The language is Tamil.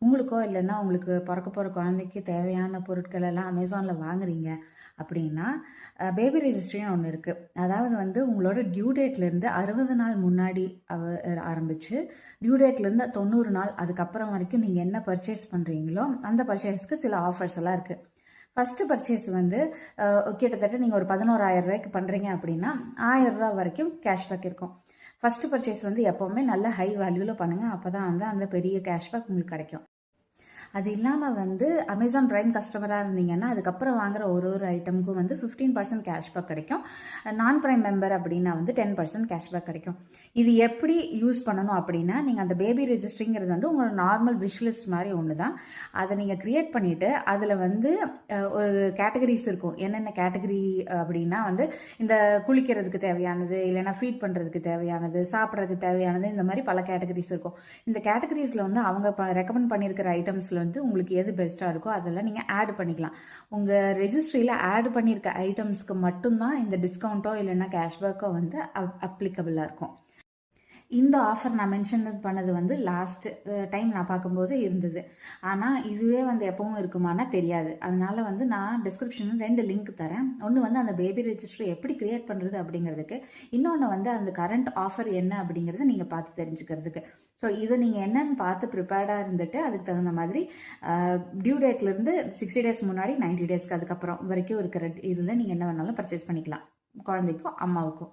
உங்களுக்கோ இல்லைன்னா உங்களுக்கு பிறக்க போகிற குழந்தைக்கு தேவையான பொருட்கள் எல்லாம் அமேசானில் வாங்குறீங்க அப்படின்னா பேபி ரெஜிஸ்ட்ரின்னு ஒன்று இருக்குது. அதாவது வந்து உங்களோட டியூ டேட்லேருந்து 60 நாள் முன்னாடி ஆரம்பித்து டியூ டேட்லேருந்து 90 நாள் அதுக்கப்புறம் வரைக்கும் நீங்கள் என்ன பர்ச்சேஸ் பண்ணுறீங்களோ அந்த பர்ச்சேஸ்க்கு சில ஆஃபர்ஸ் எல்லாம் இருக்குது. ஃபஸ்ட்டு பர்ச்சேஸ் வந்து கிட்டத்தட்ட நீங்கள் ஒரு 11,000 ரூபாய்க்கு பண்ணுறீங்க அப்படின்னா 1000 ரூபா வரைக்கும் கேஷ்பேக் இருக்கும். ஃபஸ்ட்டு பர்ச்சேஸ் வந்து எப்போவுமே நல்ல ஹை வேல்யூவில் பண்ணுங்கள். அப்போ தான் வந்து அந்த பெரிய கேஷ்பேக் உங்களுக்கு கிடைக்கும். அது இல்லாமல் வந்து அமேசான் ப்ரைம் கஸ்டமராக இருந்தீங்கன்னா அதுக்கப்புறம் வாங்குற ஒரு ஐட்டமுக்கும் வந்து 15% கேஷ்பேக் கிடைக்கும். நான் ப்ரைம் மெம்பர் அப்படின்னா வந்து 10% கேஷ்பேக் கிடைக்கும். இது எப்படி யூஸ் பண்ணணும் அப்படின்னா, நீங்கள் அந்த பேபி ரெஜிஸ்ட்ரிங்கிறது வந்து உங்களோட நார்மல் விஷ்லிஸ்ட் மாதிரி ஒன்று தான். அதை நீங்கள் க்ரியேட் பண்ணிவிட்டு அதில் வந்து ஒரு கேட்டகரிஸ் இருக்கும். என்னென்ன கேட்டகரி அப்படின்னா வந்து இந்த குளிக்கிறதுக்கு தேவையானது, இல்லைன்னா ஃபீட் பண்ணுறதுக்கு தேவையானது, சாப்பிட்றதுக்கு தேவையானது, இந்த மாதிரி பல கேட்டகரிஸ் இருக்கும். இந்த கேட்டகரிஸில் வந்து அவங்க ரெக்கமெண்ட் பண்ணியிருக்கிற ஐட்டம்ஸில் வந்து உங்களுக்கு எது பெஸ்ட்டாக இருக்கோ அதெல்லாம் நீங்கள் ஆட் பண்ணிக்கலாம். உங்கள் ரெஜிஸ்ட்ரியில் ஆட் பண்ணியிருக்க ஐட்டம்ஸ்க்கு மட்டும்தான் இந்த டிஸ்கவுண்ட்டோ இல்லைன்னா கேஷ்பேக்கோ வந்து அப்ளிகபிளாக இருக்கும். இந்த ஆஃபர் நான் மென்ஷன் பண்ணது வந்து லாஸ்ட் டைம் நான் பார்க்கும்போது இருந்தது. ஆனால் இதுவே வந்து எப்பவும் இருக்குமானா தெரியாது. அதனால வந்து நான் டிஸ்கிரிப்ஷனில் 2 லிங்க் தரேன். ஒன்று வந்து அந்த பேபி ரெஜிஸ்டர் எப்படி கிரியேட் பண்ணுறது அப்படிங்கிறதுக்கு, இன்னொன்று வந்து அந்த கரண்ட் ஆஃபர் என்ன அப்படிங்கிறத நீங்கள் பார்த்து தெரிஞ்சுக்கிறதுக்கு. ஸோ இதை நீங்கள் என்னன்னு பார்த்து ப்ரிப்பேர்டாக இருந்துட்டு அதுக்கு தகுந்த மாதிரி டியூ டேட்லேருந்து 60 டேஸ் முன்னாடி 90 டேஸ்க்கு அதுக்கப்புறம் வரைக்கும் இருக்கிற இதில் நீங்கள் என்ன வேணாலும் பர்ச்சேஸ் பண்ணிக்கலாம், குழந்தைக்கும் அம்மாவுக்கும்.